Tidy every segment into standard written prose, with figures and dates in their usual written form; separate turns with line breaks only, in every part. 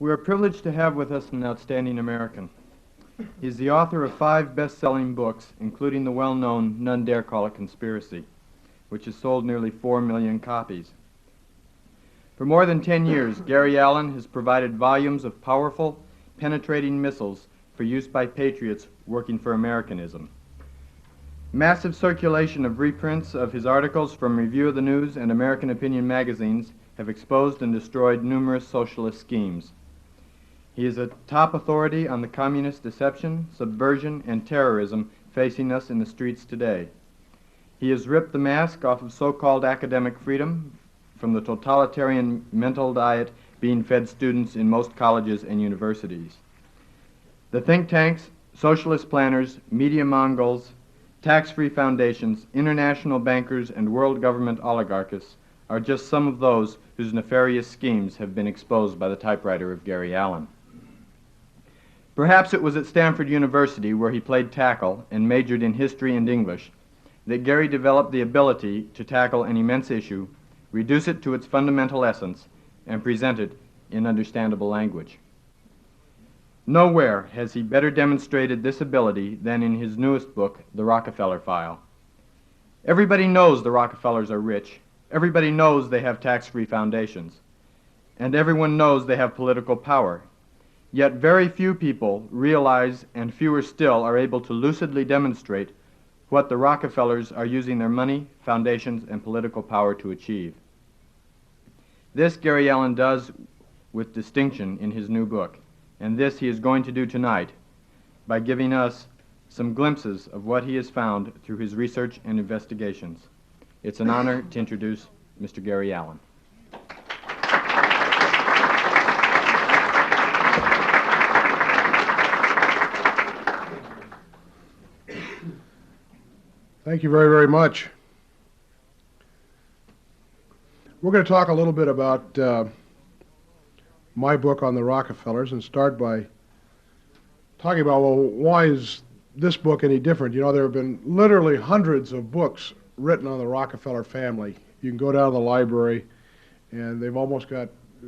We are privileged to have with us an outstanding American. He is the author of 5 best-selling books, including the well-known None Dare Call It Conspiracy, which has sold nearly 4 million copies. For more than 10 years, Gary Allen has provided volumes of powerful, penetrating missiles for use by patriots working for Americanism. Massive circulation of reprints of his articles from Review of the News and American Opinion magazines have exposed and destroyed numerous socialist schemes. He is a top authority on the communist deception, subversion, and terrorism facing us in the streets today. He has ripped the mask off of so-called academic freedom from the totalitarian mental diet being fed students in most colleges and universities. The think tanks, socialist planners, media mongols, tax-free foundations, international bankers, and world government oligarchists are just some of those whose nefarious schemes have been exposed by the typewriter of Gary Allen. Perhaps it was at Stanford University, where he played tackle and majored in history and English, that Gary developed the ability to tackle an immense issue, reduce it to its fundamental essence, and present it in understandable language. Nowhere has he better demonstrated this ability than in his newest book, The Rockefeller File. Everybody knows the Rockefellers are rich. Everybody knows they have tax-free foundations. And everyone knows they have political power. Yet very few people realize, and fewer still are able to lucidly demonstrate, what the Rockefellers are using their money, foundations, and political power to achieve. This Gary Allen does with distinction in his new book, and this he is going to do tonight by giving us some glimpses of what he has found through his research and investigations. It's an honor to introduce Mr. Gary Allen.
Thank you very, very much. We're going to talk a little bit about my book on the Rockefellers and start by talking about, well, why is this book any different? You know, there have been literally hundreds of books written on the Rockefeller family. You can go down to the library, and they've almost got a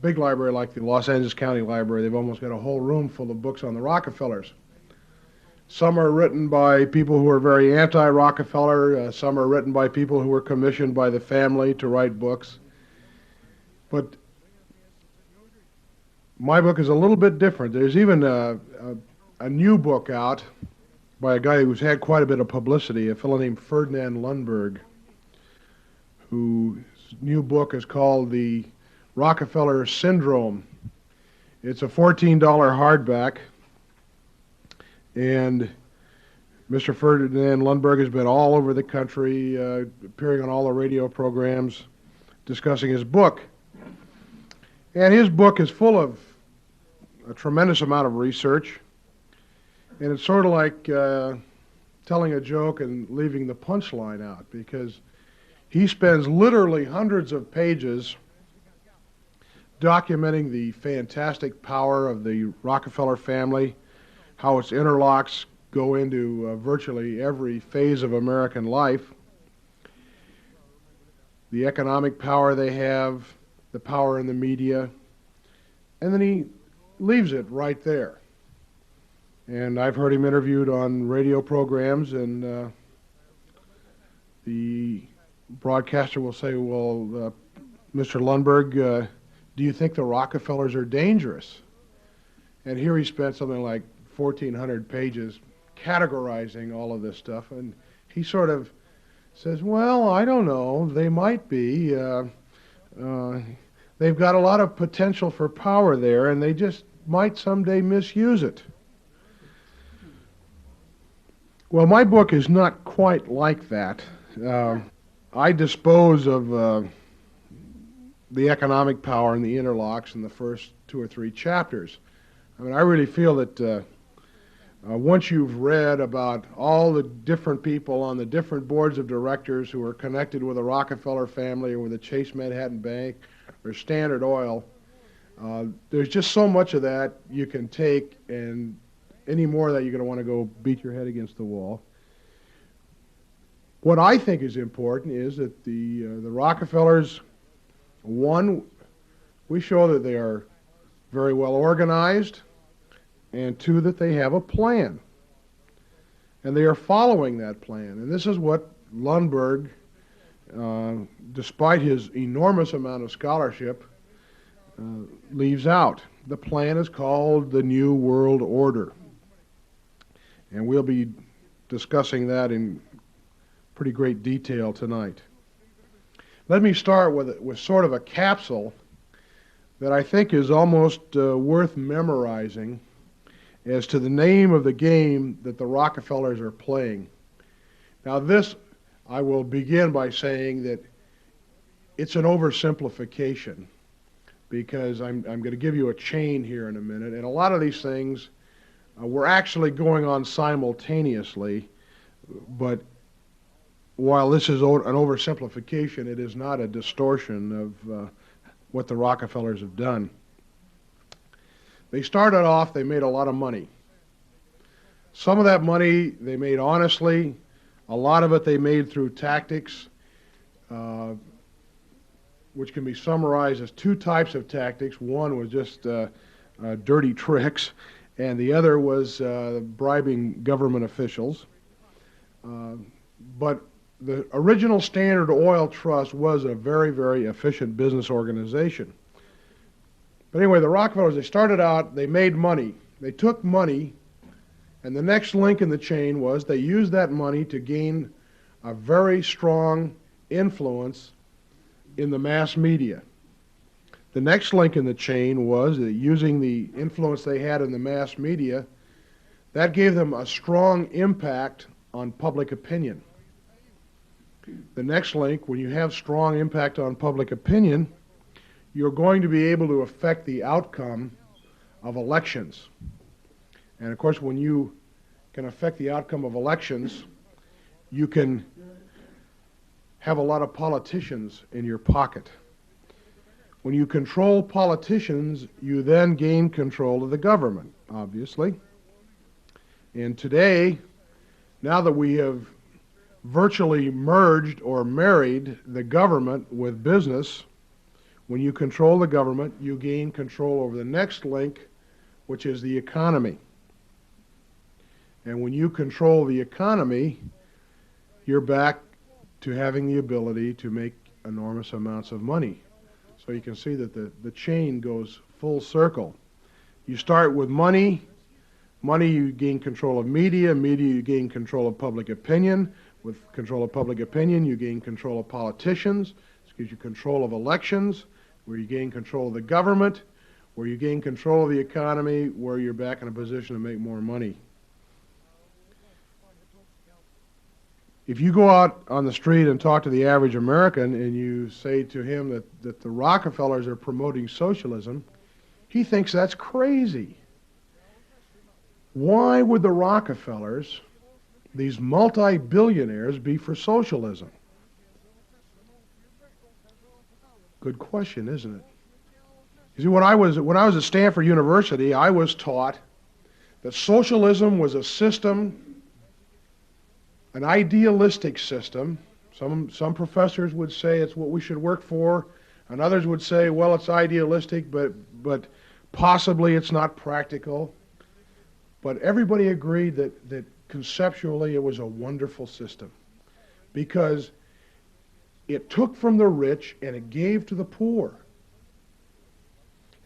big library like the Los Angeles County Library. They've almost got a whole room full of books on the Rockefellers. Some are written by people who are very anti-Rockefeller. Some are written by people who were commissioned by the family to write books. But my book is a little bit different. There's even a new book out by a guy who's had quite a bit of publicity, a fellow named Ferdinand Lundberg, whose new book is called The Rockefeller Syndrome. It's a $14 hardback. And Mr. Ferdinand Lundberg has been all over the country, appearing on all the radio programs, discussing his book. And his book is full of a tremendous amount of research. And it's sort of like telling a joke and leaving the punchline out, because he spends literally hundreds of pages documenting the fantastic power of the Rockefeller family, how its interlocks go into virtually every phase of American life, the economic power they have, the power in the media, and then he leaves it right there. And I've heard him interviewed on radio programs, and the broadcaster will say, well, Mr. Lundberg, do you think the Rockefellers are dangerous? And here he spent something like 1,400 pages categorizing all of this stuff, and he sort of says, well, I don't know, they might be. They've got a lot of potential for power there, and they just might someday misuse it. Well, my book is not quite like that. I dispose of the economic power and the interlocks in the first 2 or 3 chapters. I mean, I really feel that once you've read about all the different people on the different boards of directors who are connected with the Rockefeller family or with the Chase Manhattan Bank or Standard Oil, there's just so much of that you can take, and any more of that you're going to want to go beat your head against the wall. What I think is important is that the Rockefellers, one, we show that they are very well organized, and two, that they have a plan. And they are following that plan. And this is what Lundberg, despite his enormous amount of scholarship, leaves out. The plan is called the New World Order. And we'll be discussing that in pretty great detail tonight. Let me start with sort of a capsule that I think is almost worth memorizing as to the name of the game that the Rockefellers are playing. Now this, I will begin by saying that it's an oversimplification, because I'm going to give you a chain here in a minute, and a lot of these things were actually going on simultaneously, but while this is an oversimplification, it is not a distortion of what the Rockefellers have done. They started off, they made a lot of money. Some of that money they made honestly. A lot of it they made through tactics, which can be summarized as two types of tactics. One was just dirty tricks, and the other was bribing government officials. But the original Standard Oil Trust was a very, very efficient business organization. But anyway, the Rockefellers, they started out, they made money. They took money, and the next link in the chain was they used that money to gain a very strong influence in the mass media. The next link in the chain was that using the influence they had in the mass media, that gave them a strong impact on public opinion. The next link, when you have strong impact on public opinion, you're going to be able to affect the outcome of elections. And of course, when you can affect the outcome of elections, you can have a lot of politicians in your pocket. When you control politicians, you then gain control of the government, obviously. And today, now that we have virtually merged or married the government with business, when you control the government, you gain control over the next link, which is the economy. And when you control the economy, you're back to having the ability to make enormous amounts of money. So you can see that the chain goes full circle. You start with money. Money, you gain control of media. Media, you gain control of public opinion. With control of public opinion, you gain control of politicians. This gives you control of elections, where you gain control of the government, where you gain control of the economy, where you're back in a position to make more money. If you go out on the street and talk to the average American and you say to him that the Rockefellers are promoting socialism, he thinks that's crazy. Why would the Rockefellers, these multi-billionaires, be for socialism? Good question, isn't it? You see, when I was at Stanford University, I was taught that socialism was a system, an idealistic system. Some professors would say it's what we should work for, and others would say, well, it's idealistic, but possibly it's not practical. But everybody agreed that conceptually it was a wonderful system, because it took from the rich and it gave to the poor.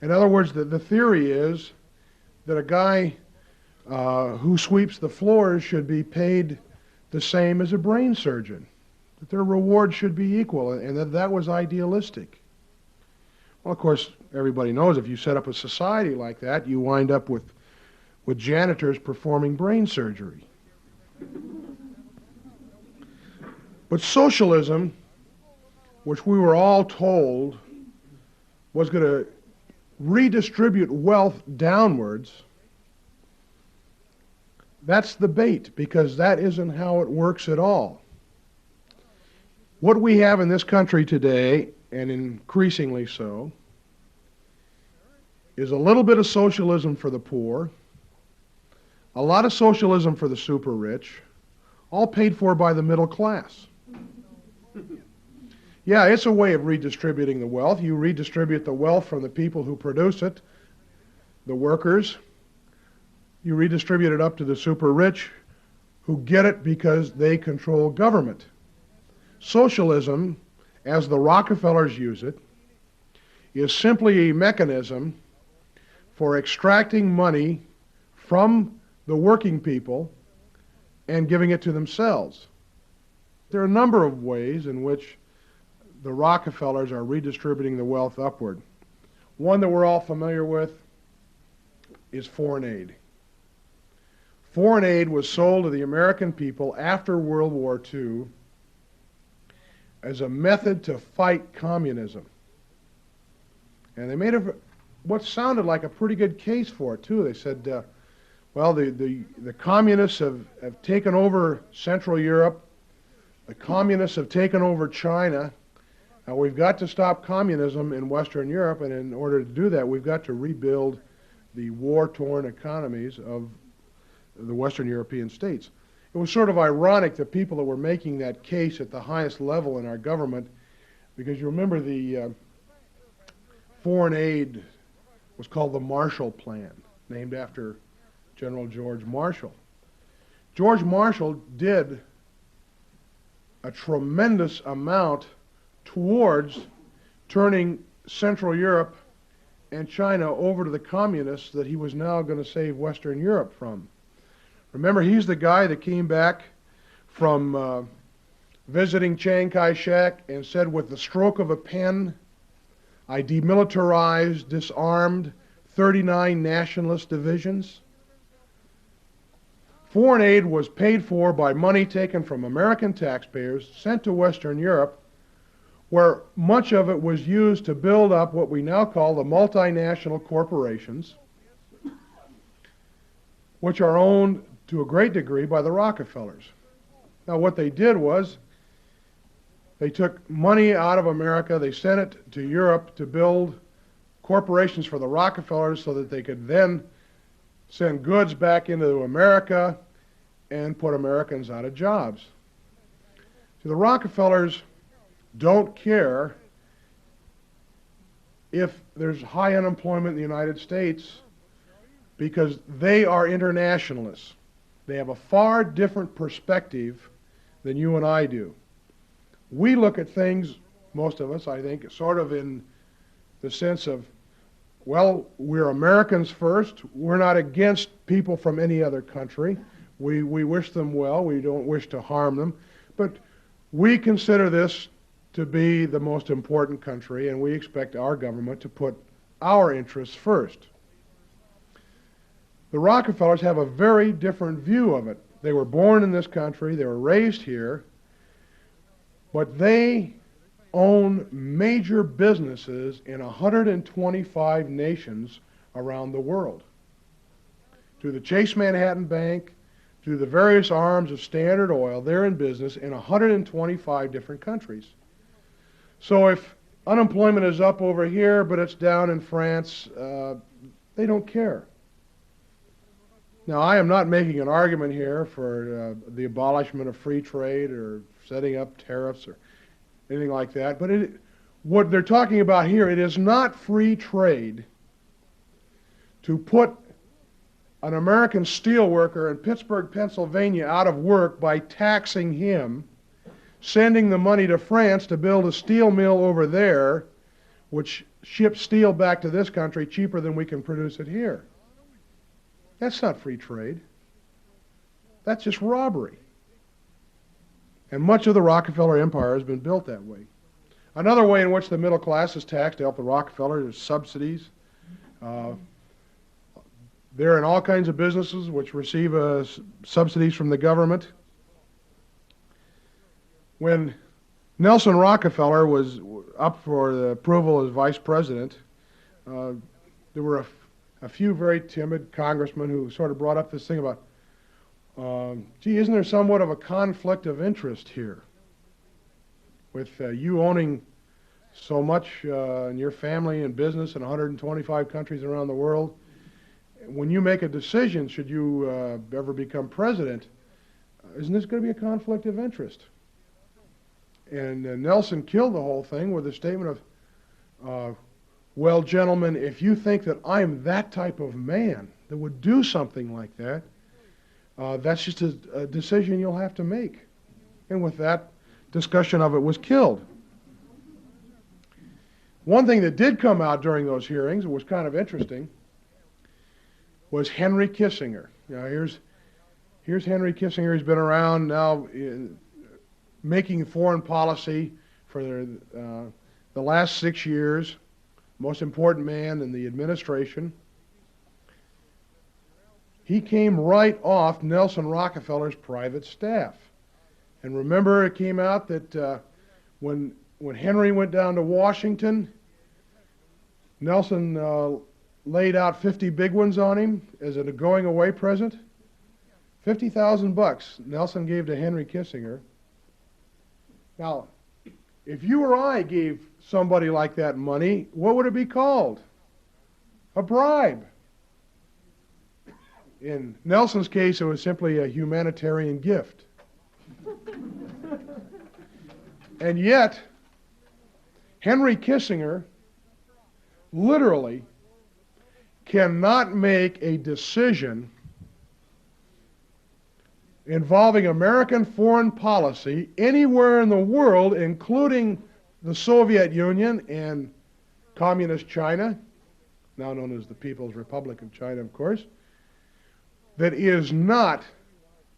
In other words, the theory is that a guy who sweeps the floors should be paid the same as a brain surgeon, that their reward should be equal, and that was idealistic. Well, of course, everybody knows if you set up a society like that, you wind up with janitors performing brain surgery. But socialism, which we were all told was going to redistribute wealth downwards, that's the bait, because that isn't how it works at all. What we have in this country today, and increasingly so, is a little bit of socialism for the poor, a lot of socialism for the super rich, all paid for by the middle class. Yeah, it's a way of redistributing the wealth. You redistribute the wealth from the people who produce it the workers. You redistribute it up to the super rich, who get it because they control government. Socialism, as the Rockefellers use it, is simply a mechanism for extracting money from the working people and giving it to themselves. There are a number of ways in which the Rockefellers are redistributing the wealth upward. One that we're all familiar with is foreign aid. Foreign aid was sold to the American people after World War II as a method to fight communism. And they made what sounded like a pretty good case for it, too. They said, well, the communists have taken over Central Europe. The communists have taken over China. Now, we've got to stop communism in Western Europe, and in order to do that, we've got to rebuild the war-torn economies of the Western European states. It was sort of ironic that people that were making that case at the highest level in our government, because you remember the foreign aid was called the Marshall Plan, named after General George Marshall. George Marshall did a tremendous amount towards turning Central Europe and China over to the communists that he was now going to save Western Europe from. Remember, he's the guy that came back from visiting Chiang Kai-shek and said, with the stroke of a pen, I demilitarized, disarmed 39 nationalist divisions. Foreign aid was paid for by money taken from American taxpayers, sent to Western Europe, where much of it was used to build up what we now call the multinational corporations, which are owned to a great degree by the Rockefellers. Now, what they did was they took money out of America, they sent it to Europe to build corporations for the Rockefellers so that they could then send goods back into America and put Americans out of jobs. See, the Rockefellers don't care if there's high unemployment in the United States because they are internationalists. They have a far different perspective than you and I do. We look at things, most of us, I think, sort of in the sense of, well, we're Americans first. We're not against people from any other country. We wish them well. We don't wish to harm them. But we consider this to be the most important country, and we expect our government to put our interests first. The Rockefellers have a very different view of it. They were born in this country, they were raised here, but they own major businesses in 125 nations around the world. To the Chase Manhattan Bank, to the various arms of Standard Oil, they're in business in 125 different countries. So if unemployment is up over here, but it's down in France, they don't care. Now, I am not making an argument here for the abolishment of free trade or setting up tariffs or anything like that, but what they're talking about here, it is not free trade to put an American steelworker in Pittsburgh, Pennsylvania out of work by taxing him, sending the money to France to build a steel mill over there, which ships steel back to this country cheaper than we can produce it here. That's not free trade. That's just robbery. And much of the Rockefeller empire has been built that way. Another way in which the middle class is taxed to help the Rockefellers is subsidies. They're in all kinds of businesses which receive subsidies from the government. When Nelson Rockefeller was up for the approval as vice president, there were a few very timid congressmen who sort of brought up this thing about, gee, isn't there somewhat of a conflict of interest here with you owning so much in your family and business in 125 countries around the world? When you make a decision, should you ever become president, isn't this going to be a conflict of interest? And Nelson killed the whole thing with a statement of, Well, gentlemen, if you think that I'm that type of man that would do something like that, that's just a decision you'll have to make. And with that, discussion of it was killed. One thing that did come out during those hearings, it was kind of interesting, was Henry Kissinger. Now here's Henry Kissinger. He's been around now making foreign policy for the last 6 years, most important man in the administration. He came right off Nelson Rockefeller's private staff. And remember, it came out that when Henry went down to Washington, Nelson laid out 50 big ones on him as a going away present. $50,000 Nelson gave to Henry Kissinger. Now, if you or I gave somebody like that money, what would it be called? A bribe. In Nelson's case, it was simply a humanitarian gift. And yet, Henry Kissinger literally cannot make a decision involving American foreign policy anywhere in the world, including the Soviet Union and Communist China, now known as the People's Republic of China, of course, that is not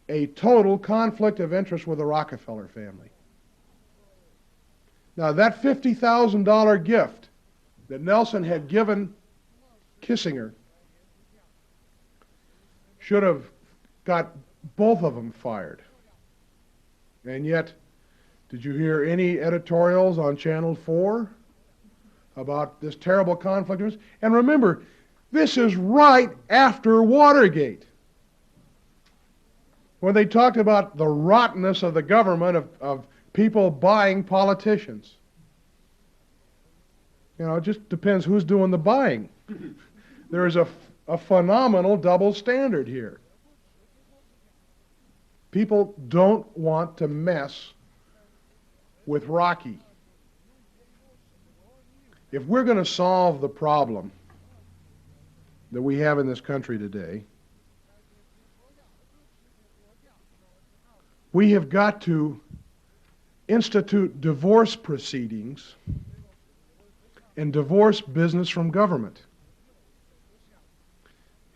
a total conflict of interest with the Rockefeller family. Now, that $50,000 gift that Nelson had given Kissinger should have got both of them fired. And yet, did you hear any editorials on Channel 4 about this terrible conflict of interest? And remember, this is right after Watergate, when they talked about the rottenness of the government, of people buying politicians. You know, it just depends who's doing the buying. There is a phenomenal double standard here. People don't want to mess with Rocky. If we're going to solve the problem that we have in this country today, we have got to institute divorce proceedings and divorce business from government.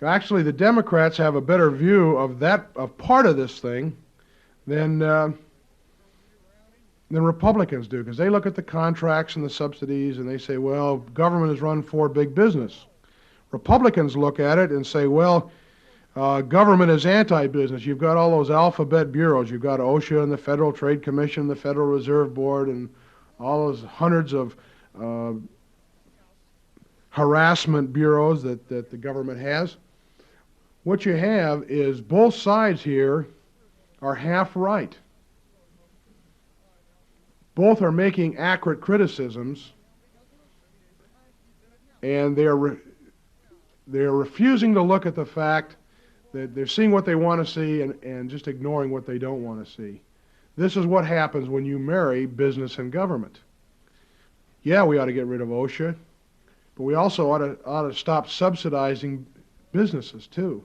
Actually, the Democrats have a better view of part of this thing than Republicans do, because they look at the contracts and the subsidies and they say, well, government is run for big business. Republicans look at it and say, well, government is anti-business. You've got all those alphabet bureaus. You've got OSHA and the Federal Trade Commission, the Federal Reserve Board, and all those hundreds of harassment bureaus that the government has. What you have is both sides here are half right. Both are making accurate criticisms, and they're refusing to look at the fact that they're seeing what they want to see and just ignoring what they don't want to see. This is what happens when you marry business and government. Yeah, we ought to get rid of OSHA, but we also ought to stop subsidizing businesses too.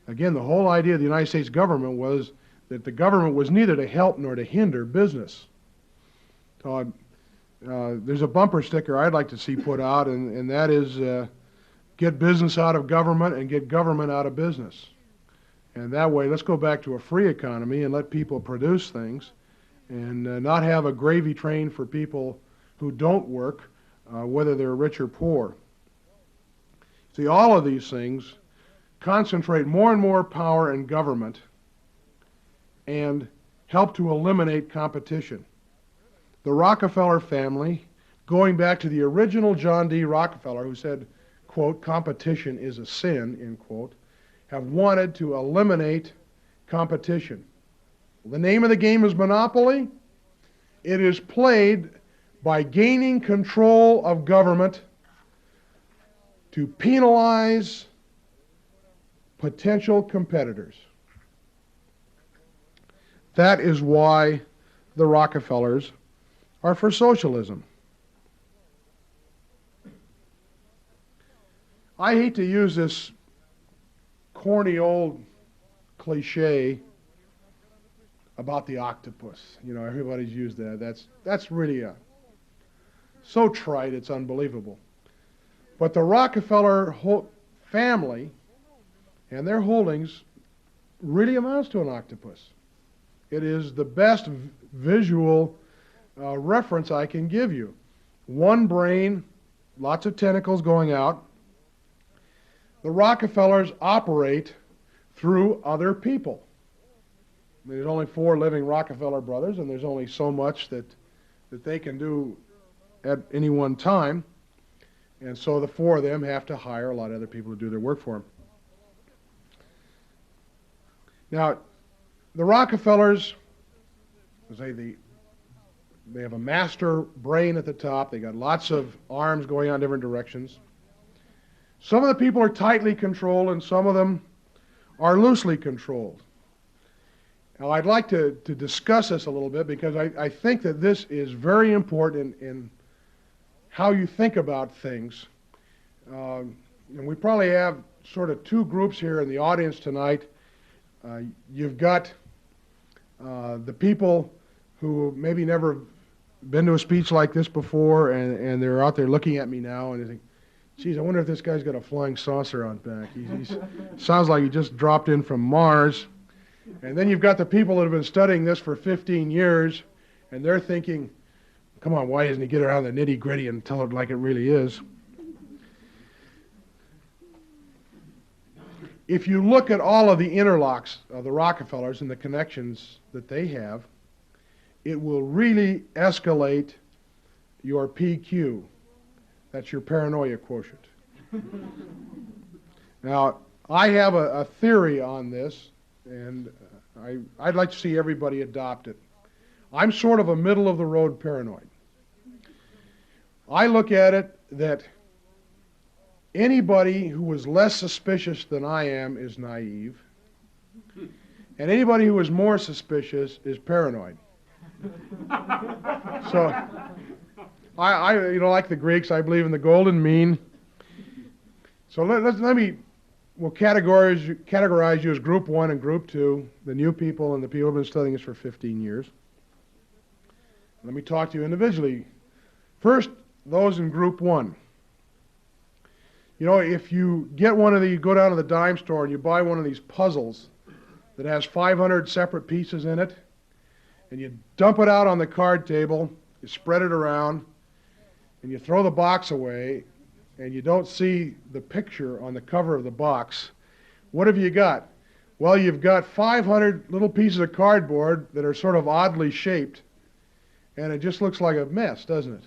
Again, the whole idea of the United States government was that the government was neither to help nor to hinder business. So there's a bumper sticker I'd like to see put out, and that is get business out of government and get government out of business. And that way, let's go back to a free economy and let people produce things and not have a gravy train for people who don't work, whether they're rich or poor. See, all of these things concentrate more and more power in government and help to eliminate competition. The Rockefeller family, going back to the original John D. Rockefeller, who said, quote, competition is a sin, end quote, have wanted to eliminate competition. The name of the game is monopoly. It is played by gaining control of government to penalize potential competitors. That is why the Rockefellers are for socialism. I hate to use this corny old cliche about the octopus. You know, everybody's used that. That's really so trite, it's unbelievable. But the Rockefeller family and their holdings really amounts to an octopus. It is the best visual reference I can give you. One brain, lots of tentacles going out. The Rockefellers operate through other people. There's only 4 living Rockefeller brothers, and there's only so much that they can do at any one time. And so the 4 of them have to hire a lot of other people to do their work for them. Now, the Rockefellers, they have a master brain at the top. They got lots of arms going on different directions. Some of the people are tightly controlled, and some of them are loosely controlled. Now, I'd like to discuss this a little bit because I think that this is very important in how you think about things. And we probably have sort of 2 groups here in the audience tonight. You've got the people who maybe never been to a speech like this before, and they're out there looking at me now, and they think, geez, I wonder if this guy's got a flying saucer on back. He sounds like he just dropped in from Mars. And then you've got the people that have been studying this for 15 years, and they're thinking, come on, why doesn't he get around the nitty-gritty and tell it like it really is? If you look at all of the interlocks of the Rockefellers and the connections that they have, it will really escalate your PQ. That's your paranoia quotient. Now, I have a theory on this, and I'd like to see everybody adopt it. I'm sort of a middle-of-the-road paranoid. I look at it that anybody who is less suspicious than I am is naive, and anybody who is more suspicious is paranoid. So, I like the Greeks, I believe in the golden mean. So we'll categorize you as group 1 and group 2, the new people and the people who have been studying this for 15 years. Let me talk to you individually. First, those in group 1. You know, if you get one of these, you go down to the dime store and you buy one of these puzzles that has 500 separate pieces in it, and you dump it out on the card table, you spread it around, and you throw the box away, and you don't see the picture on the cover of the box, what have you got? Well, you've got 500 little pieces of cardboard that are sort of oddly shaped, and it just looks like a mess, doesn't it?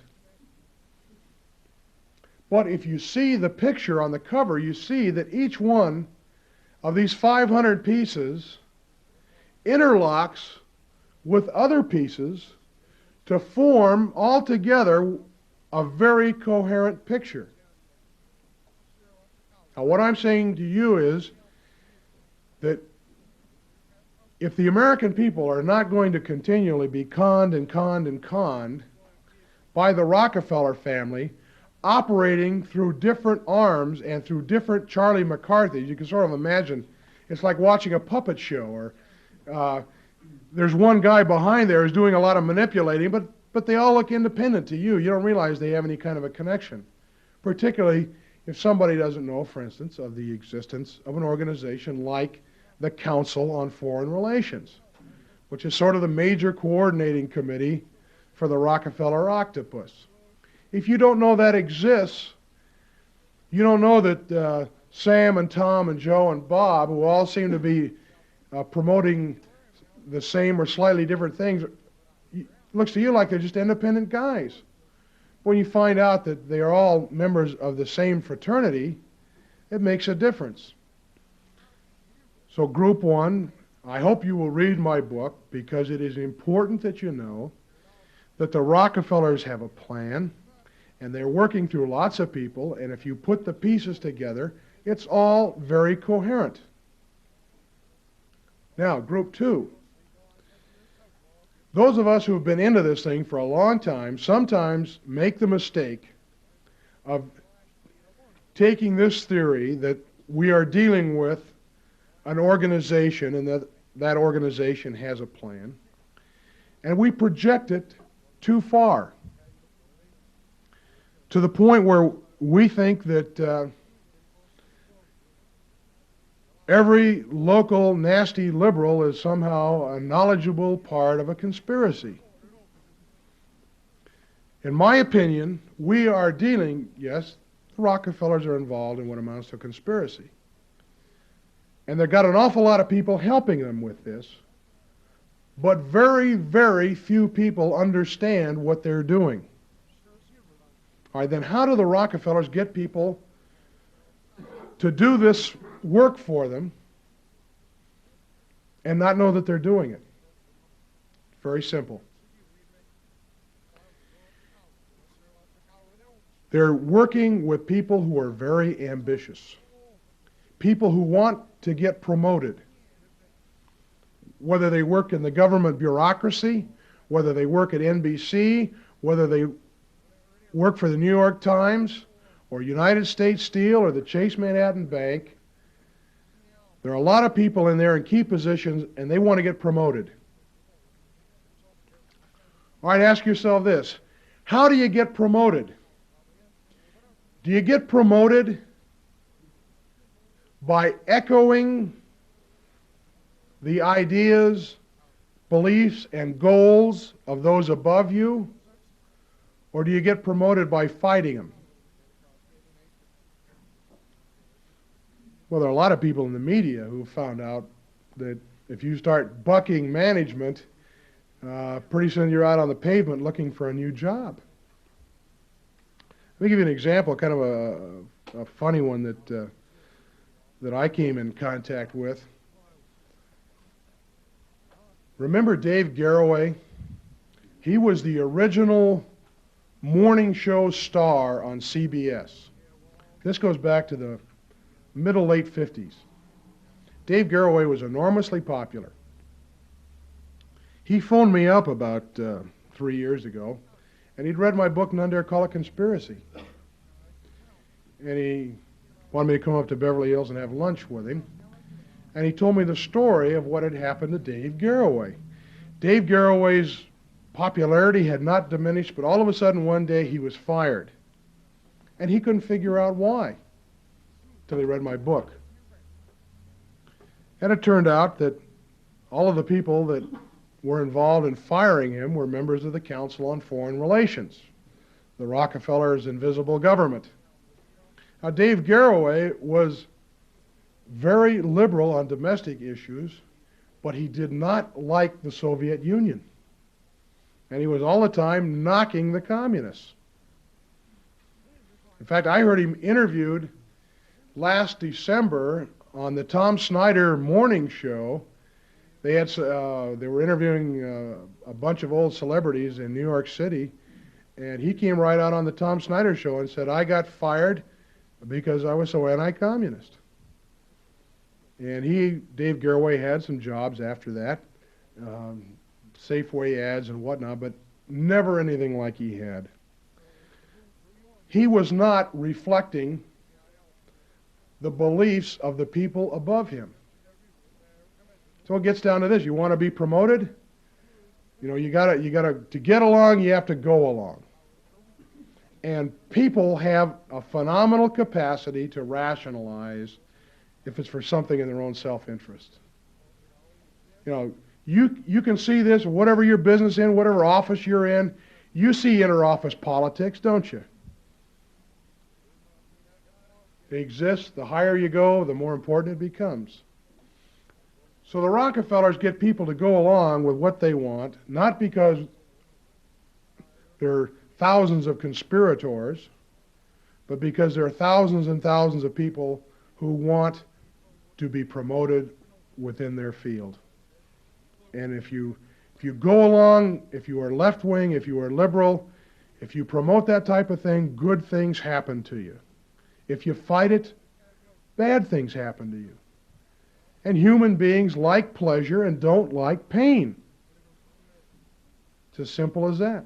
But if you see the picture on the cover, you see that each one of these 500 pieces interlocks with other pieces to form altogether a very coherent picture. Now, what I'm saying to you is that if the American people are not going to continually be conned and conned and conned by the Rockefeller family, operating through different arms and through different Charlie McCarthys, you can sort of imagine it's like watching a puppet show, or there's one guy behind there who's doing a lot of manipulating, but they all look independent to you. You don't realize they have any kind of a connection, particularly if somebody doesn't know, for instance, of the existence of an organization like the Council on Foreign Relations, which is sort of the major coordinating committee for the Rockefeller octopus. If you don't know that exists, you don't know that Sam and Tom and Joe and Bob, who all seem to be promoting the same or slightly different things, it looks to you like they're just independent guys. When you find out that they are all members of the same fraternity, it makes a difference. So group 1, I hope you will read my book, because it is important that you know that the Rockefellers have a plan, and they're working through lots of people, and if you put the pieces together, it's all very coherent. Now, group 2. Those of us who have been into this thing for a long time sometimes make the mistake of taking this theory that we are dealing with an organization and that organization has a plan, and we project it too far to the point where we think that every local nasty liberal is somehow a knowledgeable part of a conspiracy. In my opinion, we are dealing, yes, the Rockefellers are involved in what amounts to a conspiracy. And they've got an awful lot of people helping them with this, but very, very few people understand what they're doing. All right, then how do the Rockefellers get people to do this work for them and not know that they're doing it? Very simple. They're working with people who are very ambitious, people who want to get promoted, whether they work in the government bureaucracy, whether they work at NBC, whether they work for the New York Times or United States Steel or the Chase Manhattan Bank. There are a lot of people in there in key positions, and they want to get promoted. All right, ask yourself this. How do you get promoted? Do you get promoted by echoing the ideas, beliefs, and goals of those above you? Or do you get promoted by fighting them? Well, there are a lot of people in the media who found out that if you start bucking management, pretty soon you're out on the pavement looking for a new job. Let me give you an example, kind of a funny one that I came in contact with. Remember Dave Garroway? He was the original morning show star on CBS. This goes back to the late 50s. Dave Garroway was enormously popular. He phoned me up about 3 years ago, and he'd read my book, None Dare Call It Conspiracy. And he wanted me to come up to Beverly Hills and have lunch with him. And he told me the story of what had happened to Dave Garroway. Dave Garroway's popularity had not diminished, but all of a sudden one day he was fired. And he couldn't figure out why until he read my book. And it turned out that all of the people that were involved in firing him were members of the Council on Foreign Relations, the Rockefeller's invisible government. Now, Dave Garroway was very liberal on domestic issues, but he did not like the Soviet Union. And he was all the time knocking the communists. In fact, I heard him interviewed last December on the Tom Snyder morning show. They were interviewing a bunch of old celebrities in New York City, and he came right out on the Tom Snyder show and said, I got fired because I was so anti-communist. And Dave Garroway, had some jobs after that, Safeway ads and whatnot, but never anything like he had. He was not reflecting the beliefs of the people above him. So it gets down to this. You want to be promoted? You know, to get along, you have to go along. And people have a phenomenal capacity to rationalize if it's for something in their own self-interest. You know, you can see this, whatever your business in, whatever office you're in, you see inter-office politics, don't you? They exist. The higher you go, the more important it becomes. So the Rockefellers get people to go along with what they want, not because there are thousands of conspirators, but because there are thousands and thousands of people who want to be promoted within their field. And if you go along, if you are left-wing, if you are liberal, if you promote that type of thing, good things happen to you. If you fight it, bad things happen to you. And human beings like pleasure and don't like pain. It's as simple as that.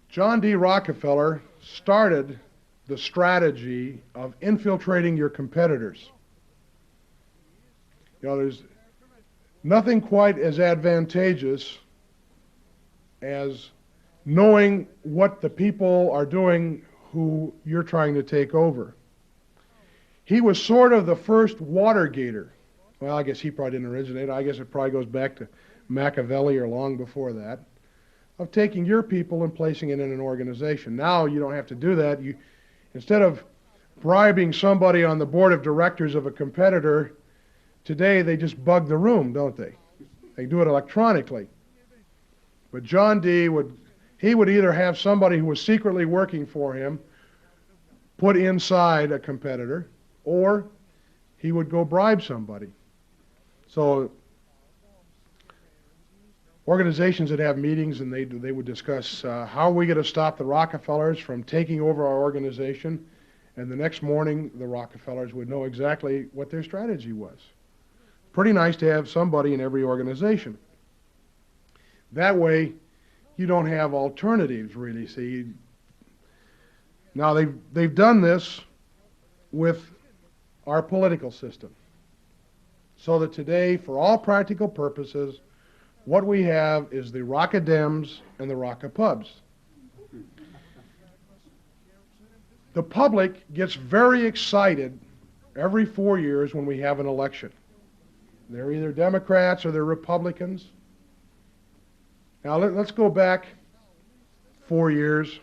John D. Rockefeller started the strategy of infiltrating your competitors. You know, there's nothing quite as advantageous as knowing what the people are doing who you're trying to take over. He was sort of the first Watergator. Well, I guess he probably didn't originate. I guess it probably goes back to Machiavelli or long before that, of taking your people and placing it in an organization. Now you don't have to do that. You, instead of bribing somebody on the board of directors of a competitor, today they just bug the room, don't they? They do it electronically. But John D. would either have somebody who was secretly working for him put inside a competitor, or he would go bribe somebody. So organizations that have meetings, and they would discuss how are we going to stop the Rockefellers from taking over our organization, and the next morning the Rockefellers would know exactly what their strategy was. Pretty nice to have somebody in every organization. That way you don't have alternatives, really. See, now they've done this with our political system, so that today, for all practical purposes, what we have is the Rockadems and the Rockapubs. The public gets very excited every 4 years when we have an election. They're either Democrats or they're Republicans. Now let's go back 4 years.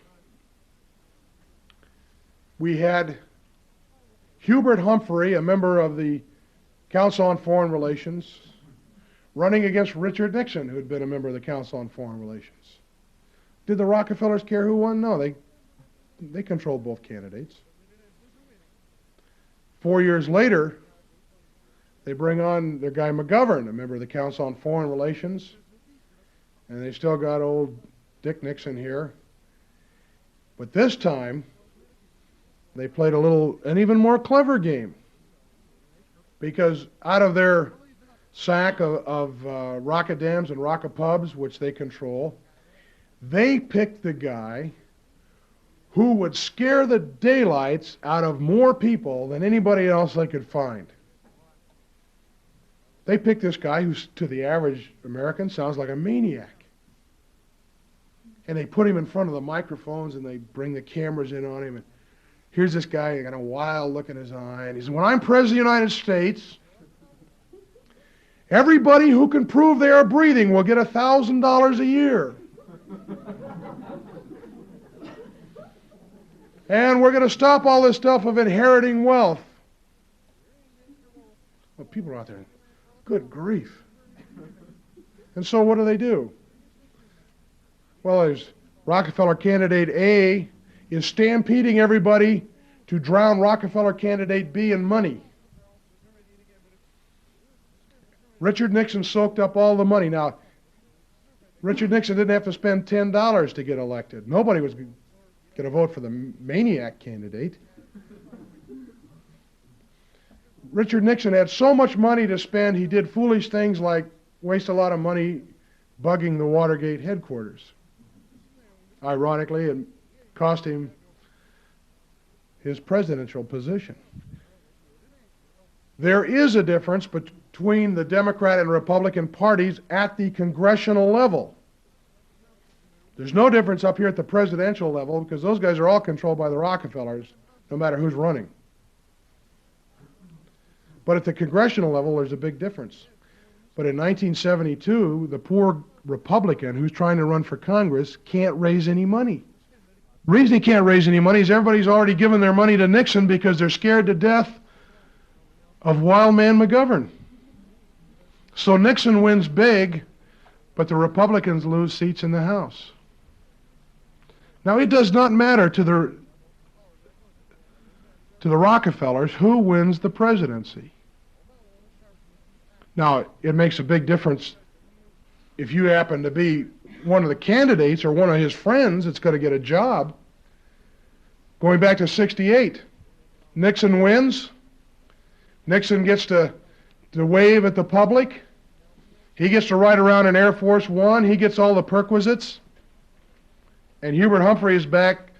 We had Hubert Humphrey, a member of the Council on Foreign Relations, running against Richard Nixon, who had been a member of the Council on Foreign Relations. Did the Rockefellers care who won? No, they controlled both candidates. 4 years later, they bring on their guy McGovern, a member of the Council on Foreign Relations, and they still got old Dick Nixon here. But this time, they played an even more clever game, because out of their sack of Rockadems and Rockapubs, which they control, they picked the guy who would scare the daylights out of more people than anybody else they could find. They picked this guy who, to the average American, sounds like a maniac. And they put him in front of the microphones, and they bring the cameras in on him. And here's this guy, he got a wild look in his eye, and he said, when I'm President of the United States, everybody who can prove they are breathing will get $1,000 a year. And we're going to stop all this stuff of inheriting wealth. Well, people are out there, good grief. And so what do? Well, there's Rockefeller candidate A is stampeding everybody to drown Rockefeller candidate B in money. Richard Nixon soaked up all the money. Now, Richard Nixon didn't have to spend $10 to get elected. Nobody was going to vote for the maniac candidate. Richard Nixon had so much money to spend, he did foolish things like waste a lot of money bugging the Watergate headquarters. Ironically, it cost him his presidential position. There is a difference between the Democrat and Republican parties at the congressional level. There's no difference up here at the presidential level, because those guys are all controlled by the Rockefellers, no matter who's running. But at the congressional level, there's a big difference. But in 1972, the poor Republican who's trying to run for Congress can't raise any money. The reason he can't raise any money is everybody's already given their money to Nixon because they're scared to death of wild man McGovern. So Nixon wins big, but the Republicans lose seats in the House. Now, it does not matter to the Rockefellers who wins the presidency. Now, it makes a big difference if you happen to be one of the candidates or one of his friends that's going to get a job. Going back to '68, Nixon wins. Nixon gets to wave at the public. He gets to ride around in Air Force One. He gets all the perquisites. And Hubert Humphrey is back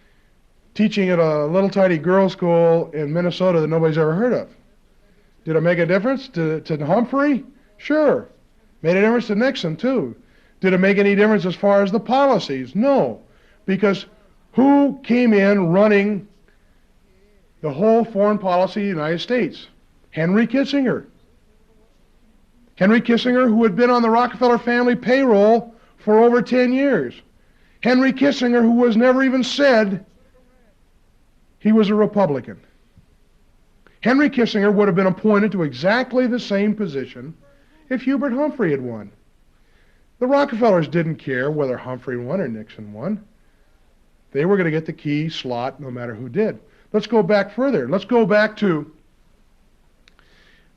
teaching at a little tiny girls' school in Minnesota that nobody's ever heard of. Did it make a difference to Humphrey? Sure. Made a difference to Nixon, too. Did it make any difference as far as the policies? No. Because who came in running the whole foreign policy of the United States? Henry Kissinger. Henry Kissinger, who had been on the Rockefeller family payroll for over 10 years. Henry Kissinger, who was never even said he was a Republican. Henry Kissinger would have been appointed to exactly the same position if Hubert Humphrey had won. The Rockefellers didn't care whether Humphrey won or Nixon won. They were going to get the key slot no matter who did. Let's go back further. Let's go back to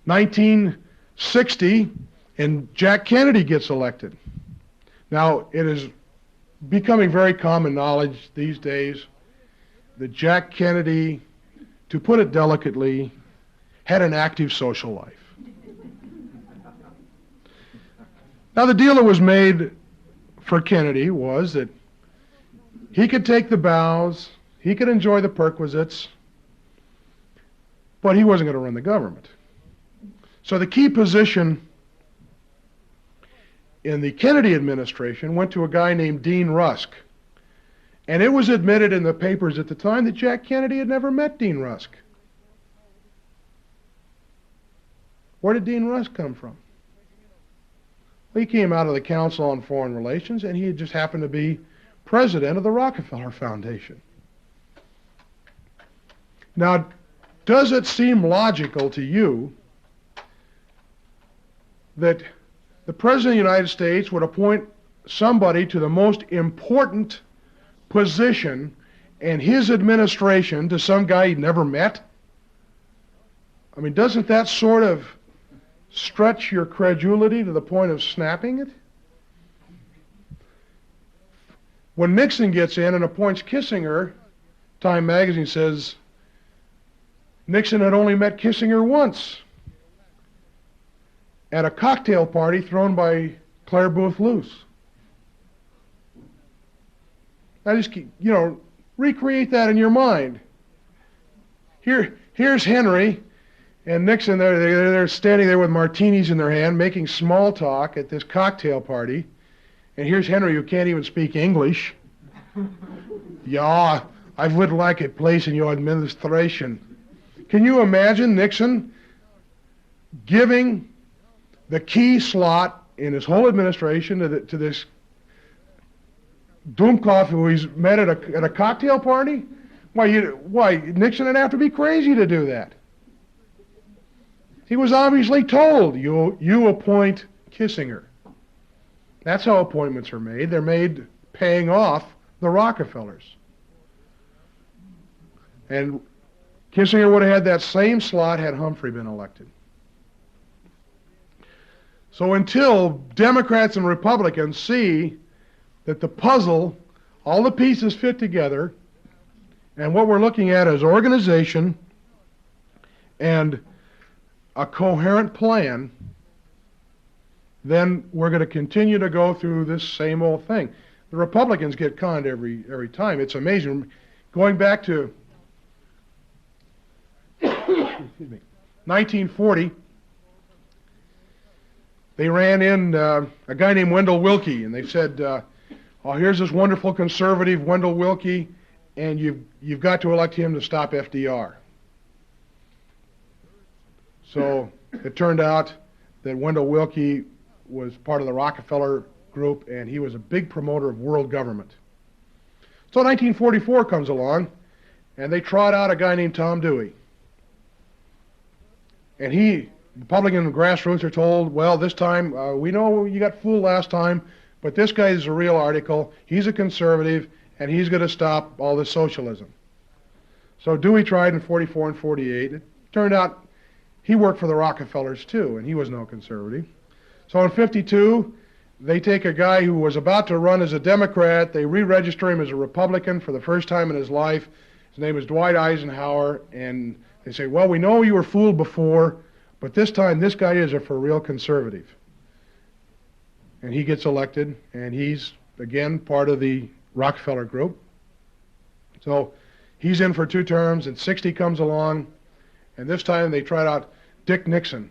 1960, and Jack Kennedy gets elected. Now, it is becoming very common knowledge these days that Jack Kennedy, to put it delicately, had an active social life. Now, the deal that was made for Kennedy was that he could take the bows, he could enjoy the perquisites, but he wasn't going to run the government. So the key position in the Kennedy administration went to a guy named Dean Rusk. And it was admitted in the papers at the time that Jack Kennedy had never met Dean Rusk. Where did Dean Rusk come from? Well, he came out of the Council on Foreign Relations, and he had just happened to be president of the Rockefeller Foundation. Now, does it seem logical to you that the President of the United States would appoint somebody to the most important position in his administration to some guy he'd never met? I mean, doesn't that sort of stretch your credulity to the point of snapping it? When Nixon gets in and appoints Kissinger, Time magazine says Nixon had only met Kissinger once at a cocktail party thrown by Clare Boothe Luce. Now just, recreate that in your mind. Here's Henry and Nixon, they're standing there with martinis in their hand, making small talk at this cocktail party. And here's Henry, who can't even speak English. Yeah, I would like a place in your administration. Can you imagine Nixon giving the key slot in his whole administration to this Dummkopf who he's met at a cocktail party? Why, Nixon would have to be crazy to do that. He was obviously told, you appoint Kissinger. That's how appointments are made. They're made paying off the Rockefellers. And Kissinger would have had that same slot had Humphrey been elected. So until Democrats and Republicans see that the puzzle, all the pieces fit together, and what we're looking at is organization and a coherent plan, then we're going to continue to go through this same old thing. The Republicans get conned every time. It's amazing. Going back to 1940, they ran in a guy named Wendell Willkie, and they said, oh, here's this wonderful conservative, Wendell Willkie, and you've got to elect him to stop FDR. So it turned out that Wendell Willkie was part of the Rockefeller group, and he was a big promoter of world government. So 1944 comes along, and they trot out a guy named Tom Dewey. And Republican grassroots are told, well, this time, we know you got fooled last time, but this guy is a real article, he's a conservative, and he's going to stop all this socialism. So Dewey tried in 44 and 48. It turned out he worked for the Rockefellers too, and he was no conservative. So in 52, they take a guy who was about to run as a Democrat, they re-register him as a Republican for the first time in his life. His name is Dwight Eisenhower, and they say, well, we know you were fooled before, but this time this guy is a for real conservative. And he gets elected, and he's, again, part of the Rockefeller group. So he's in for 2 terms, and 60 comes along, and this time they tried out Dick Nixon.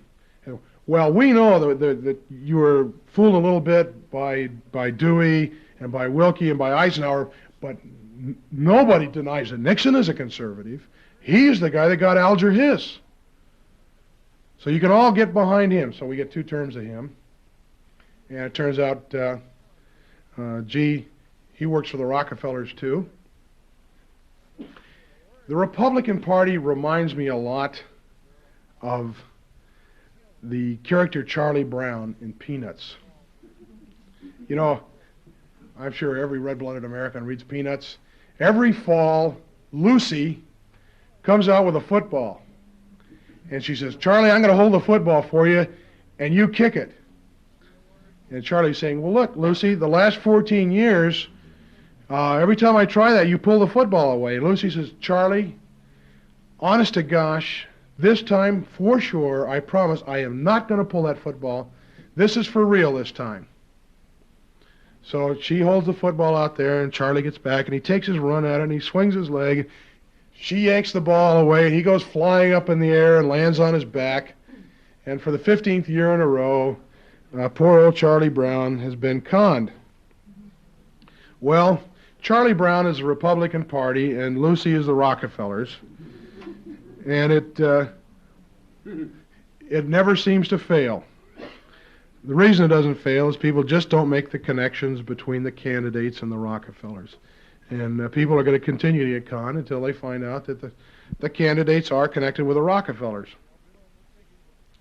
Well, we know that you were fooled a little bit by Dewey and by Wilkie and by Eisenhower, but nobody denies that Nixon is a conservative. He's the guy that got Alger Hiss. So you can all get behind him. So we get 2 terms of him. And it turns out, he works for the Rockefellers too. The Republican Party reminds me a lot of the character Charlie Brown in Peanuts. You know, I'm sure every red-blooded American reads Peanuts. Every fall, Lucy comes out with a football. And she says, Charlie, I'm going to hold the football for you, and you kick it. And Charlie's saying, well, look, Lucy, the last 14 years, every time I try that, you pull the football away. And Lucy says, Charlie, honest to gosh, this time, for sure, I promise I am not going to pull that football. This is for real this time. So she holds the football out there, and Charlie gets back, and he takes his run at it, and he swings his leg. She yanks the ball away, and he goes flying up in the air and lands on his back. And for the 15th year in a row, poor old Charlie Brown has been conned. Well, Charlie Brown is the Republican Party, and Lucy is the Rockefellers. And it never seems to fail. The reason it doesn't fail is people just don't make the connections between the candidates and the Rockefellers. And people are going to continue to get conned until they find out that the candidates are connected with the Rockefellers.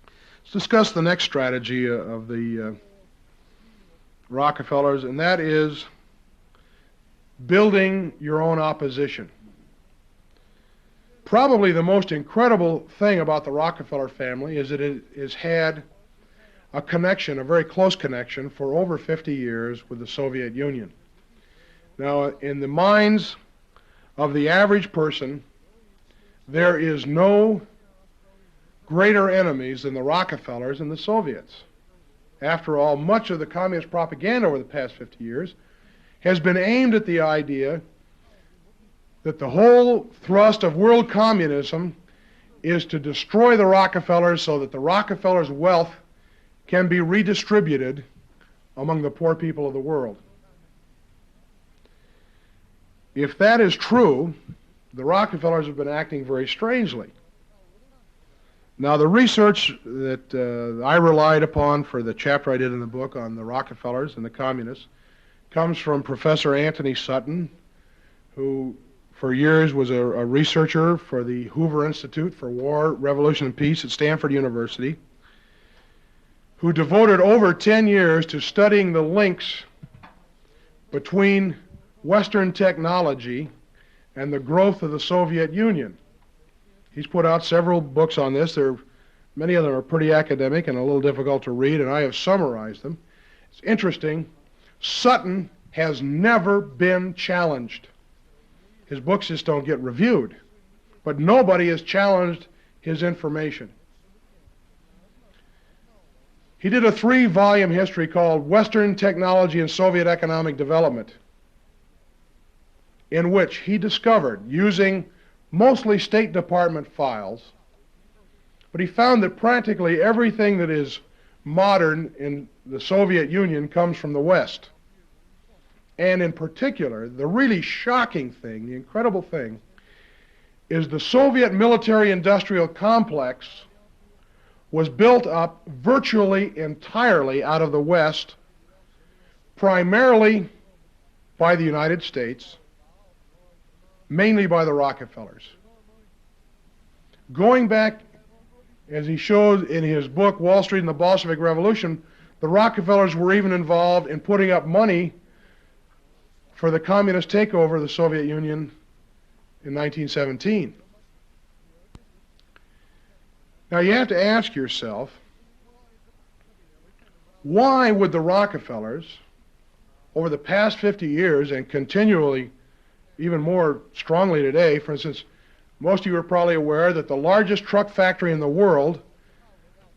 Let's discuss the next strategy of the Rockefellers, and that is building your own opposition. Probably the most incredible thing about the Rockefeller family is that it has had a connection, a very close connection, for over 50 years with the Soviet Union. Now, in the minds of the average person, there is no greater enemies than the Rockefellers and the Soviets. After all, much of the communist propaganda over the past 50 years has been aimed at the idea that the whole thrust of world communism is to destroy the Rockefellers so that the Rockefellers' wealth can be redistributed among the poor people of the world. If that is true, the Rockefellers have been acting very strangely. Now, the research that I relied upon for the chapter I did in the book on the Rockefellers and the communists comes from Professor Anthony Sutton, who for years was a researcher for the Hoover Institute for War, Revolution, and Peace at Stanford University, who devoted over 10 years to studying the links between Western technology and the growth of the Soviet Union. He's put out several books on this. Many of them are pretty academic and a little difficult to read, and I have summarized them. It's interesting. Sutton has never been challenged. His books just don't get reviewed. But nobody has challenged his information. He did a 3-volume history called Western Technology and Soviet Economic Development, in which he discovered, using mostly State Department files, but he found that practically everything that is modern in the Soviet Union comes from the West. And in particular, the really shocking thing, the incredible thing, is the Soviet military-industrial complex was built up virtually entirely out of the West, primarily by the United States, mainly by the Rockefellers. Going back, as he showed in his book, Wall Street and the Bolshevik Revolution, the Rockefellers were even involved in putting up money for the communist takeover of the Soviet Union in 1917. Now you have to ask yourself, why would the Rockefellers, over the past 50 years and continually, even more strongly today, for instance, most of you are probably aware that the largest truck factory in the world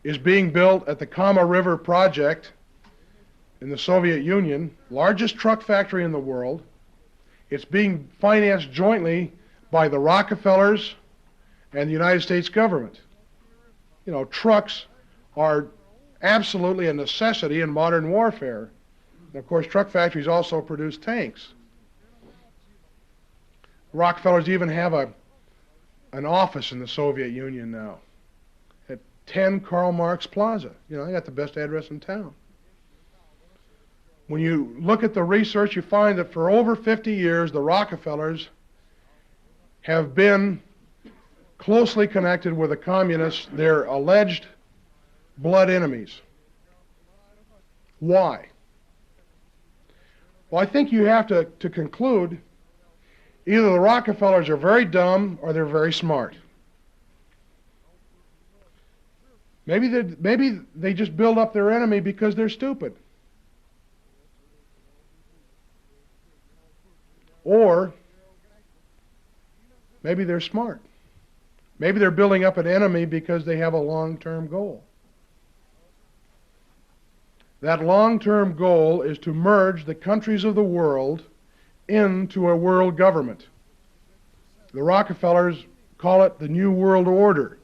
is being built at the Kama River project in the Soviet Union, largest truck factory in the world. It's being financed jointly by the Rockefellers and the United States government. You know, trucks are absolutely a necessity in modern warfare. And of course, truck factories also produce tanks. Rockefellers even have an office in the Soviet Union now at 10 Karl Marx Plaza. You know, they got the best address in town. When you look at the research, you find that for over 50 years, the Rockefellers have been closely connected with the communists, their alleged blood enemies. Why? Well, I think you have to conclude either the Rockefellers are very dumb or they're very smart. Maybe they just build up their enemy because they're stupid. Or maybe they're smart. Maybe they're building up an enemy because they have a long-term goal. That long-term goal is to merge the countries of the world into a world government. The Rockefellers call it the New World Order.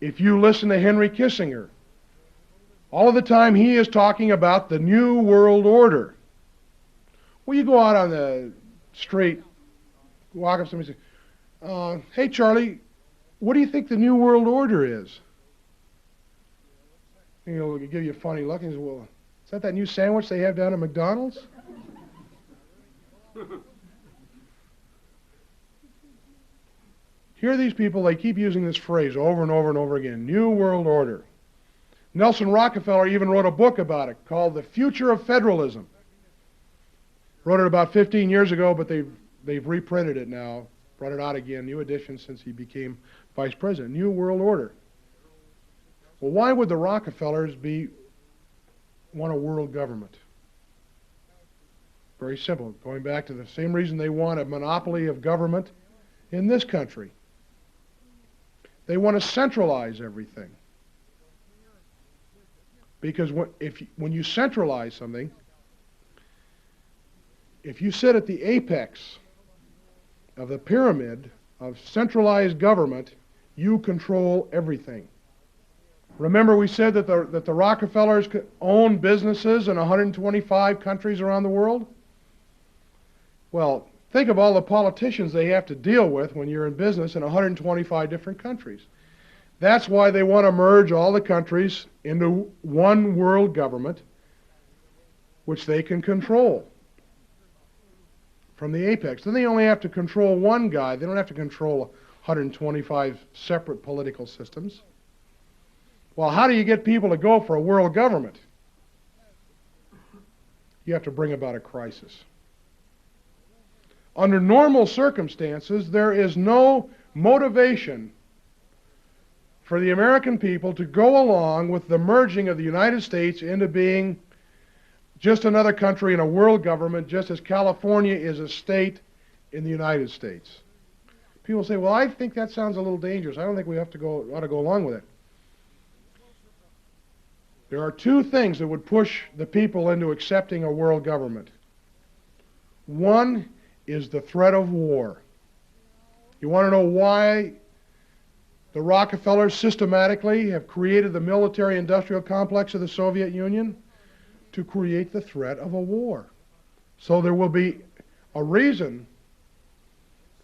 If you listen to Henry Kissinger, all of the time he is talking about the New World Order. Well, you go out on the street, walk up to somebody and say, hey, Charlie, what do you think the New World Order is? And he'll give you a funny look and he says, well, is that new sandwich they have down at McDonald's? Here are these people, they keep using this phrase over and over and over again, New World Order. Nelson Rockefeller even wrote a book about it called The Future of Federalism. Wrote it about 15 years ago, but they've reprinted it now, brought it out again, new edition since he became vice president. New World Order. Well, why would the Rockefellers want a world government? Very simple. Going back to the same reason they want a monopoly of government in this country. They want to centralize everything. Because when you centralize something, if you sit at the apex of the pyramid of centralized government, you control everything. Remember we said that the Rockefellers own businesses in 125 countries around the world? Well, think of all the politicians they have to deal with when you're in business in 125 different countries. That's why they want to merge all the countries into one world government, which they can control from the apex. Then they only have to control one guy. They don't have to control 125 separate political systems. Well, how do you get people to go for a world government? You have to bring about a crisis. Under normal circumstances, there is no motivation for the American people to go along with the merging of the United States into being just another country in a world government, just as California is a state in the United States. People say, well, I think that sounds a little dangerous. I don't think we ought to go along with it. There are two things that would push the people into accepting a world government. One is the threat of war. You want to know why the Rockefellers systematically have created the military-industrial complex of the Soviet Union? To create the threat of a war. So there will be a reason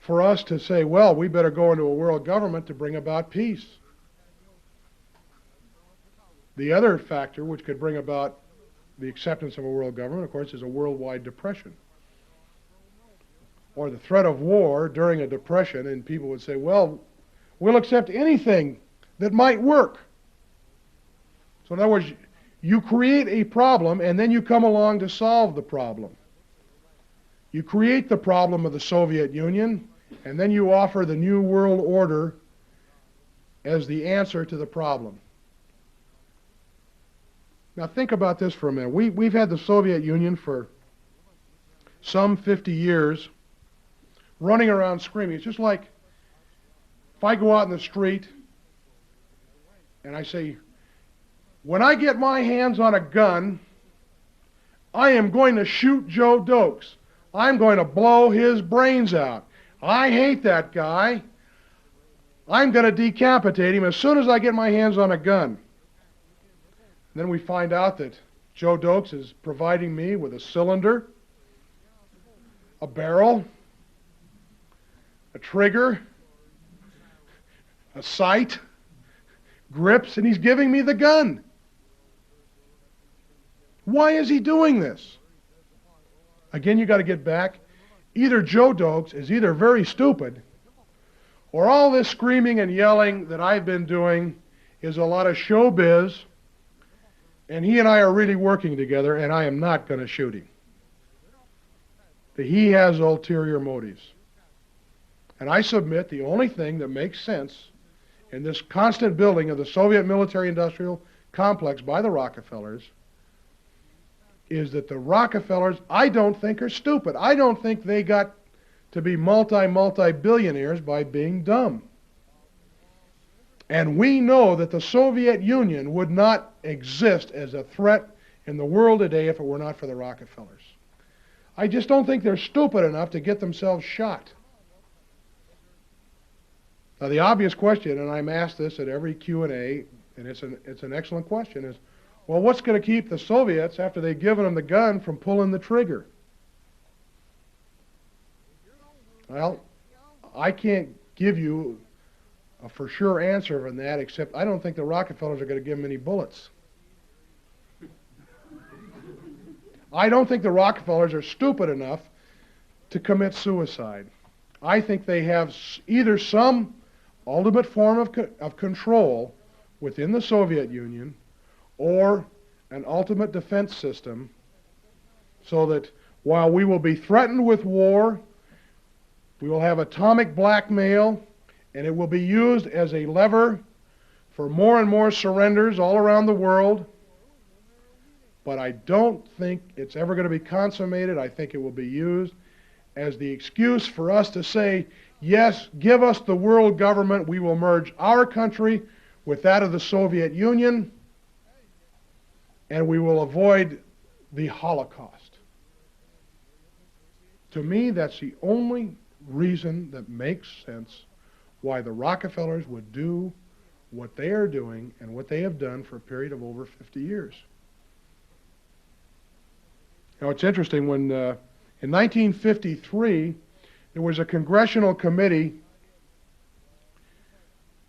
for us to say, well, we better go into a world government to bring about peace. The other factor which could bring about the acceptance of a world government, of course, is a worldwide depression. Or the threat of war during a depression, and people would say, well, we'll accept anything that might work. So in other words, you create a problem and then you come along to solve the problem. You create the problem of the Soviet Union and then you offer the New World Order as the answer to the problem. Now think about this for a minute. We've had the Soviet Union for some 50 years running around screaming. It's just like if I go out in the street and I say, when I get my hands on a gun, I am going to shoot Joe Dokes. I'm going to blow his brains out. I hate that guy. I'm going to decapitate him as soon as I get my hands on a gun. And then we find out that Joe Dokes is providing me with a cylinder, a barrel, a trigger, a sight, grips, and he's giving me the gun. Why is he doing this? Again, you got to get back. Either Joe Dokes is either very stupid, or all this screaming and yelling that I've been doing is a lot of showbiz, and he and I are really working together, and I am not going to shoot him. That he has ulterior motives. And I submit the only thing that makes sense in this constant building of the Soviet military-industrial complex by the Rockefellers is that the Rockefellers, I don't think, are stupid. I don't think they got to be multi-billionaires by being dumb. And we know that the Soviet Union would not exist as a threat in the world today if it were not for the Rockefellers. I just don't think they're stupid enough to get themselves shot. Now the obvious question, and I'm asked this at every Q&A, and it's an excellent question, is, well, what's going to keep the Soviets, after they've given them the gun, from pulling the trigger? Well, I can't give you a for sure answer on that, except I don't think the Rockefellers are going to give them any bullets. I don't think the Rockefellers are stupid enough to commit suicide. I think they have either some ultimate form of control within the Soviet Union or an ultimate defense system so that while we will be threatened with war, we will have atomic blackmail, and it will be used as a lever for more and more surrenders all around the world. But I don't think it's ever going to be consummated. I think it will be used as the excuse for us to say, yes, give us the world government. We will merge our country with that of the Soviet Union, and we will avoid the Holocaust. To me, that's the only reason that makes sense why the Rockefellers would do what they are doing and what they have done for a period of over 50 years. Now, it's interesting, when in 1953, there was a congressional committee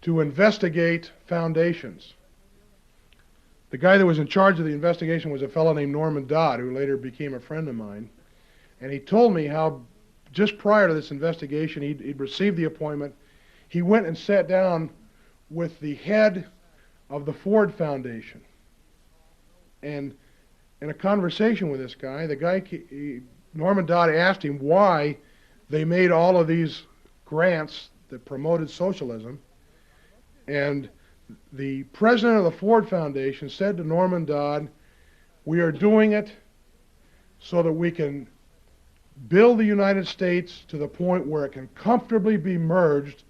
to investigate foundations. The guy that was in charge of the investigation was a fellow named Norman Dodd, who later became a friend of mine. And he told me how just prior to this investigation, he'd received the appointment. He went and sat down with the head of the Ford Foundation. And in a conversation with this guy, Norman Dodd asked him why they made all of these grants that promoted socialism. And the president of the Ford Foundation said to Norman Dodd, "We are doing it so that we can build the United States to the point where it can comfortably be merged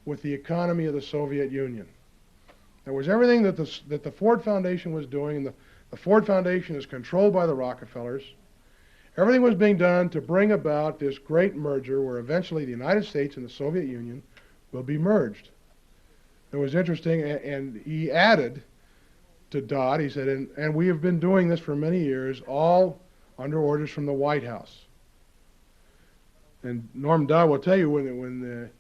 with the economy of the Soviet Union." That was everything that the Ford Foundation was doing, and the Ford Foundation is controlled by the Rockefellers. Everything was being done to bring about this great merger where eventually the United States and the Soviet Union will be merged. It was interesting, and he added to Dodd, he said, and we have been doing this for many years, all under orders from the White House. And Norman Dodd will tell you when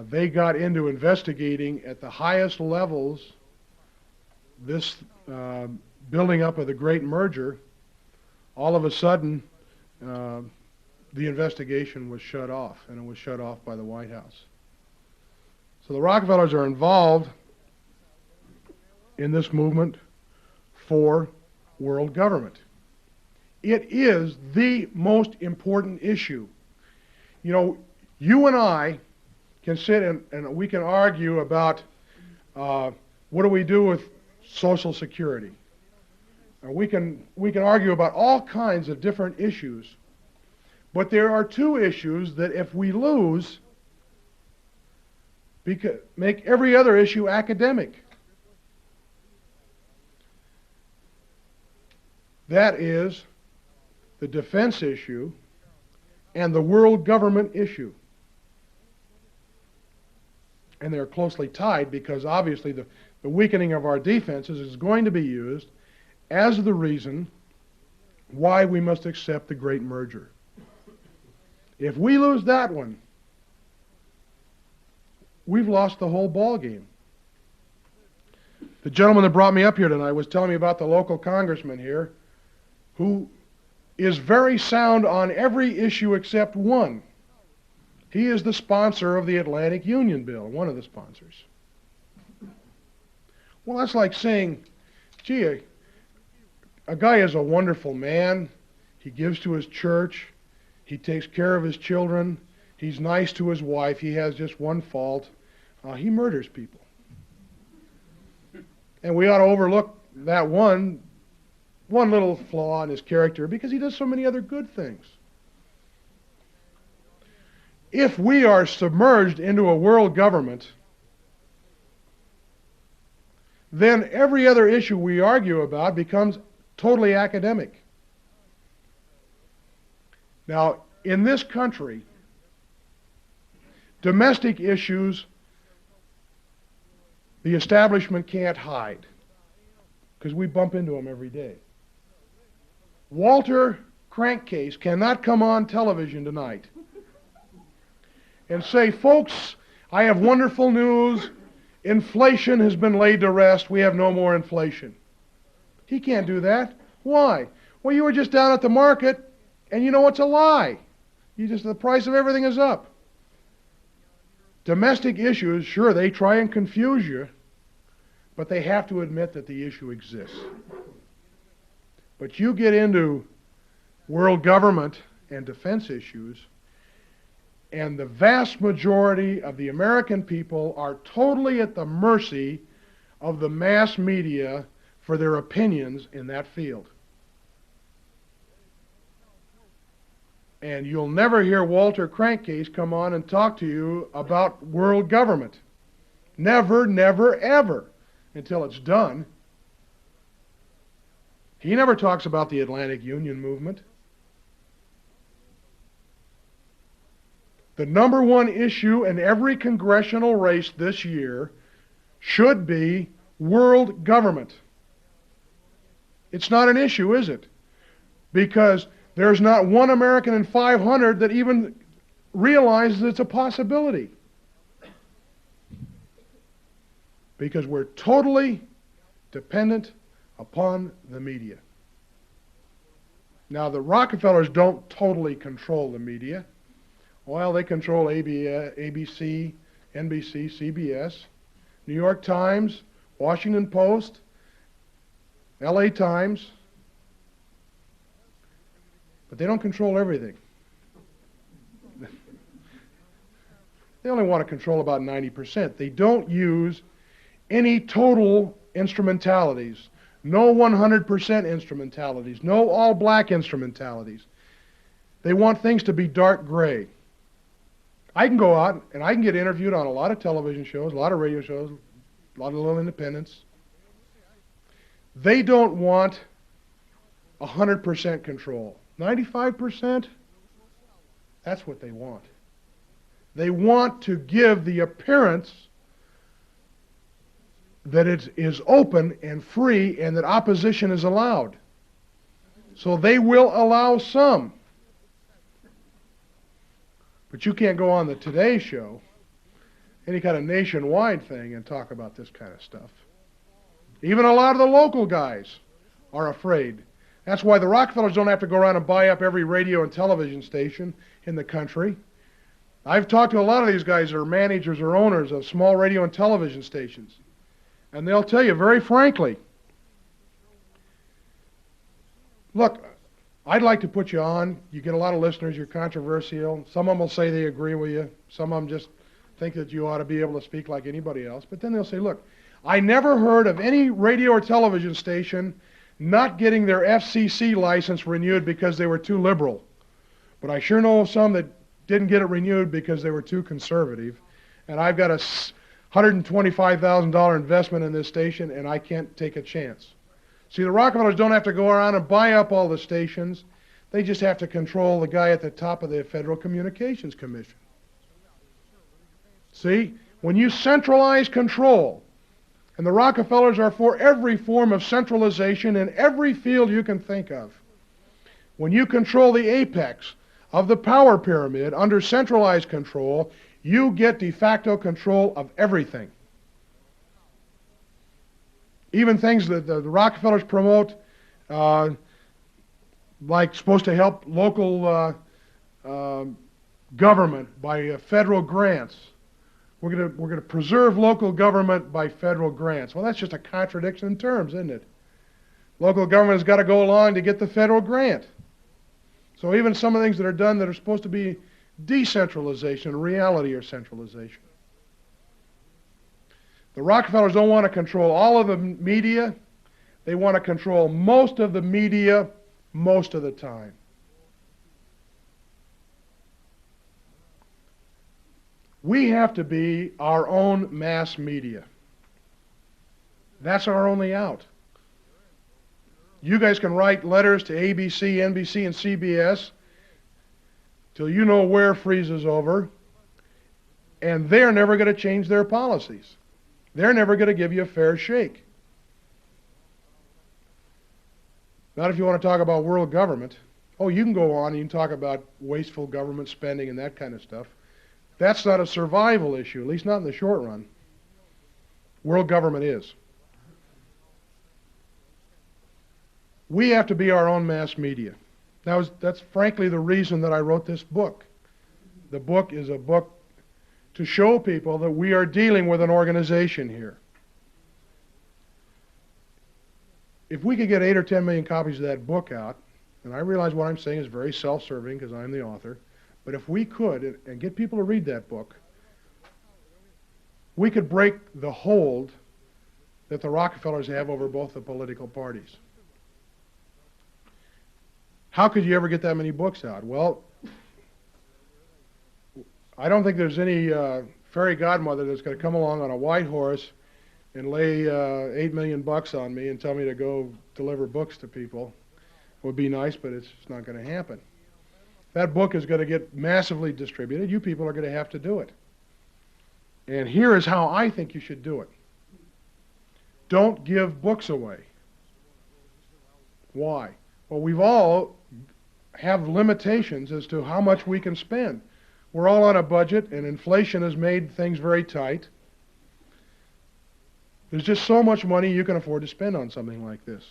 they got into investigating at the highest levels this building up of the great merger, all of a sudden the investigation was shut off, and it was shut off by the White House. So the Rockefellers are involved in this movement for world government. It is the most important issue. You know, you and I can sit and we can argue about what do we do with Social Security. Or we can argue about all kinds of different issues. But there are two issues that if we lose, make every other issue academic. That is the defense issue and the world government issue. and they're closely tied because obviously the weakening of our defenses is going to be used as the reason why we must accept the great merger. If we lose that one, we've lost the whole ball game. The gentleman that brought me up here tonight was telling me about the local congressman here who is very sound on every issue except one. He is the sponsor of the Atlantic Union Bill, one of the sponsors. Well, that's like saying, gee, a guy is a wonderful man. He gives to his church. He takes care of his children. He's nice to his wife. He has just one fault. He murders people. And we ought to overlook that one little flaw in his character because he does so many other good things. If we are submerged into a world government, then every other issue we argue about becomes totally academic. Now, in this country, domestic issues, the establishment can't hide because we bump into them every day. Walter Crankcase cannot come on television tonight and say, folks, I have wonderful news. Inflation has been laid to rest. We have no more inflation. He can't do that. Why? Well, you were just down at the market, and you know it's a lie. The price of everything is up. Domestic issues, sure, they try and confuse you, but they have to admit that the issue exists. But you get into world government and defense issues, and the vast majority of the American people are totally at the mercy of the mass media for their opinions in that field. And you'll never hear Walter Crankcase come on and talk to you about world government. Never, never, ever, until it's done. He never talks about the Atlantic Union movement. The number one issue in every congressional race this year should be world government. It's not an issue, is it? Because there's not one American in 500 that even realizes it's a possibility. Because we're totally dependent upon the media. Now, the Rockefellers don't totally control the media. Well, they control ABC, NBC, CBS, New York Times, Washington Post, LA Times. But they don't control everything. They only want to control about 90%. They don't use any total instrumentalities. No 100% instrumentalities. No all-black instrumentalities. They want things to be dark gray. I can go out and I can get interviewed on a lot of television shows, a lot of radio shows, a lot of little independents. They don't want 100% control. 95%, that's what they want. They want to give the appearance that it is open and free and that opposition is allowed. So they will allow some. But you can't go on the Today Show, any kind of nationwide thing, and talk about this kind of stuff. Even a lot of the local guys are afraid. That's why the Rockefellers don't have to go around and buy up every radio and television station in the country. I've talked to a lot of these guys that are managers or owners of small radio and television stations. And they'll tell you very frankly, look, I'd like to put you on. You get a lot of listeners. You're controversial. Some of them will say they agree with you. Some of them just think that you ought to be able to speak like anybody else. But then they'll say, look, I never heard of any radio or television station not getting their FCC license renewed because they were too liberal. But I sure know of some that didn't get it renewed because they were too conservative. And I've got a $125,000 investment in this station, and I can't take a chance. See, the Rockefellers don't have to go around and buy up all the stations. They just have to control the guy at the top of the Federal Communications Commission. See, When you centralize control, and the Rockefellers are for every form of centralization in every field you can think of. When you control the apex of the power pyramid under centralized control, you get de facto control of everything. Even things that the Rockefellers promote, like supposed to help local government by federal grants. We're going to preserve local government by federal grants. Well, that's just a contradiction in terms, isn't it? Local government has got to go along to get the federal grant. So even some of the things that are done that are supposed to be decentralization, in reality are centralization. The Rockefellers don't want to control all of the media. They want to control most of the media most of the time. We have to be our own mass media. That's our only out. You guys can write letters to ABC, NBC, and CBS till you know where freezes over, and they're never going to change their policies. They're never going to give you a fair shake. Not if you want to talk about world government. Oh, you can go on and you can talk about wasteful government spending and that kind of stuff. That's not a survival issue, at least not in the short run. World government is. We have to be our own mass media. That's frankly the reason that I wrote this book. The book is a book to show people that we are dealing with an organization here. If we could get 8 or 10 million copies of that book out, and I realize what I'm saying is very self-serving because I'm the author, but if we could, and get people to read that book, we could break the hold that the Rockefellers have over both the political parties. How could you ever get that many books out? Well, I don't think there's any fairy godmother that's going to come along on a white horse and lay $8 million on me and tell me to go deliver books to people. It would be nice, but it's just not going to happen. That book is going to get massively distributed. You people are going to have to do it. And here is how I think you should do it. Don't give books away. Why? Well, we've all have limitations as to how much we can spend. We're all on a budget, and inflation has made things very tight. There's just so much money you can afford to spend on something like this.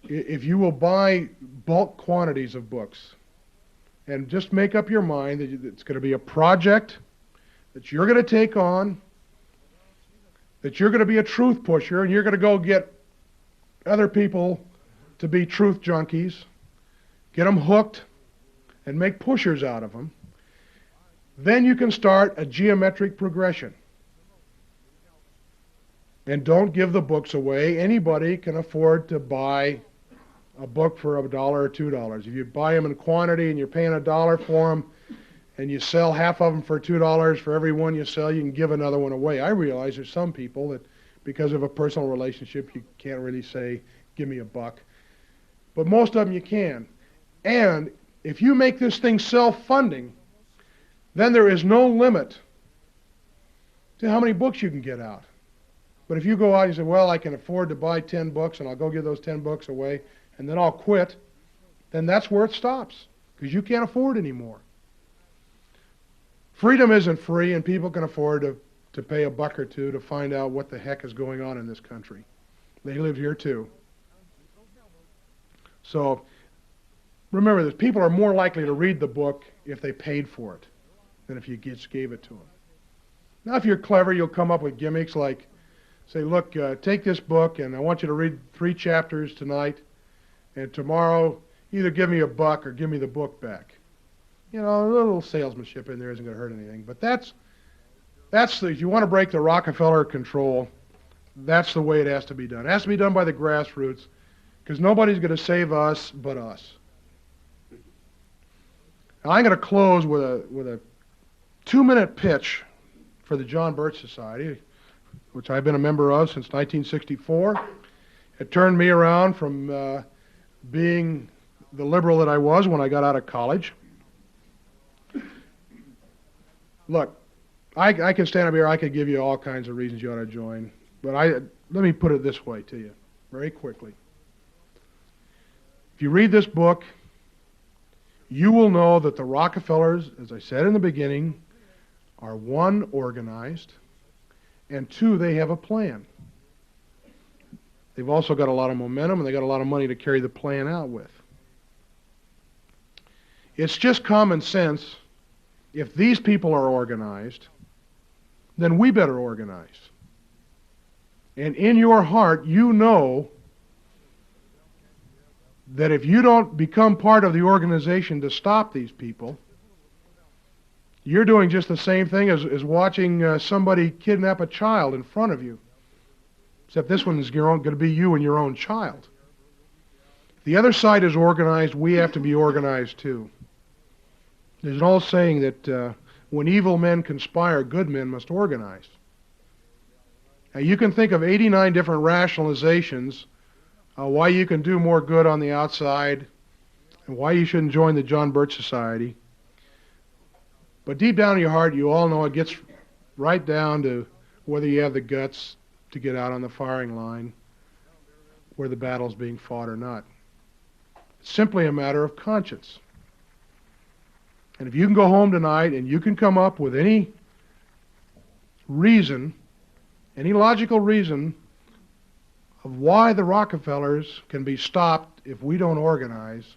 If you will buy bulk quantities of books and just make up your mind that it's going to be a project that you're going to take on, that you're going to be a truth pusher, and you're going to go get other people to be truth junkies, get them hooked, and make pushers out of them, then you can start a geometric progression. And don't give the books away. Anybody can afford to buy a book for $1 or $2. If you buy them in quantity and you're paying $1 for them, and you sell half of them for $2, for every one you sell, you can give another one away. I realize there's some people that, because of a personal relationship, you can't really say, give me $1. But most of them you can. And if you make this thing self-funding, then there is no limit to how many books you can get out. But if you go out and say, well, I can afford to buy 10 books and I'll go give those 10 books away and then I'll quit, then that's where it stops because you can't afford anymore. Freedom isn't free, and people can afford to pay $1 or $2 to find out what the heck is going on in this country. They live here too. So remember this, people are more likely to read the book if they paid for it than if you just gave it to them. Now if you're clever, you'll come up with gimmicks like, say, look, take this book and I want you to read 3 chapters tonight, and tomorrow either give me $1 or give me the book back. You know, a little salesmanship in there isn't going to hurt anything. But that's if you want to break the Rockefeller control, that's the way it has to be done. It has to be done by the grassroots because nobody's going to save us but us. Now, I'm going to close with a 2-minute pitch for the John Birch Society, which I've been a member of since 1964. It turned me around from being the liberal that I was when I got out of college. Look, I can stand up here, I could give you all kinds of reasons you ought to join, but let me put it this way to you, very quickly. If you read this book, you will know that the Rockefellers, as I said in the beginning, are one, organized, and two, they have a plan. They've also got a lot of momentum, and they got a lot of money to carry the plan out with. It's just common sense. If these people are organized, then we better organize. And in your heart, you know that if you don't become part of the organization to stop these people, you're doing just the same thing as watching somebody kidnap a child in front of you. Except this one is going to be you and your own child. If the other side is organized, we have to be organized too. There's an old saying that when evil men conspire, good men must organize. Now, you can think of 89 different rationalizations why you can do more good on the outside and why you shouldn't join the John Birch Society. But deep down in your heart, you all know it gets right down to whether you have the guts to get out on the firing line where the battle's being fought or not. It's simply a matter of conscience. And if you can go home tonight and you can come up with any reason, any logical reason of why the Rockefellers can be stopped if we don't organize,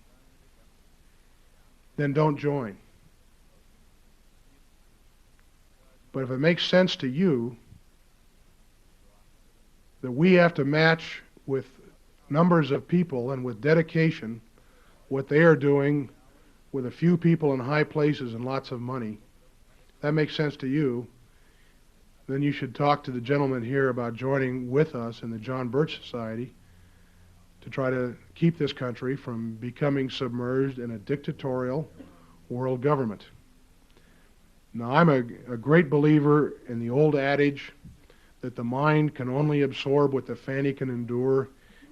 then don't join. But if it makes sense to you that we have to match with numbers of people and with dedication what they are doing with a few people in high places and lots of money, that makes sense to you, then you should talk to the gentleman here about joining with us in the John Birch Society to try to keep this country from becoming submerged in a dictatorial world government. Now, I'm a great believer in the old adage that the mind can only absorb what the fanny can endure,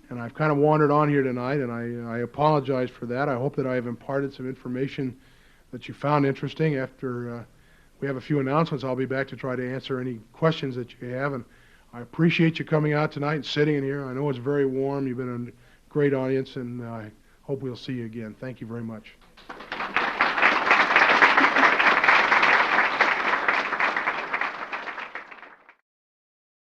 and I've kind of wandered on here tonight, and I apologize for that. I hope that I have imparted some information that you found interesting. After we have a few announcements, I'll be back to try to answer any questions that you have, and I appreciate you coming out tonight and sitting in here. I know it's very warm. You've been a great audience, and I hope we'll see you again. Thank you very much.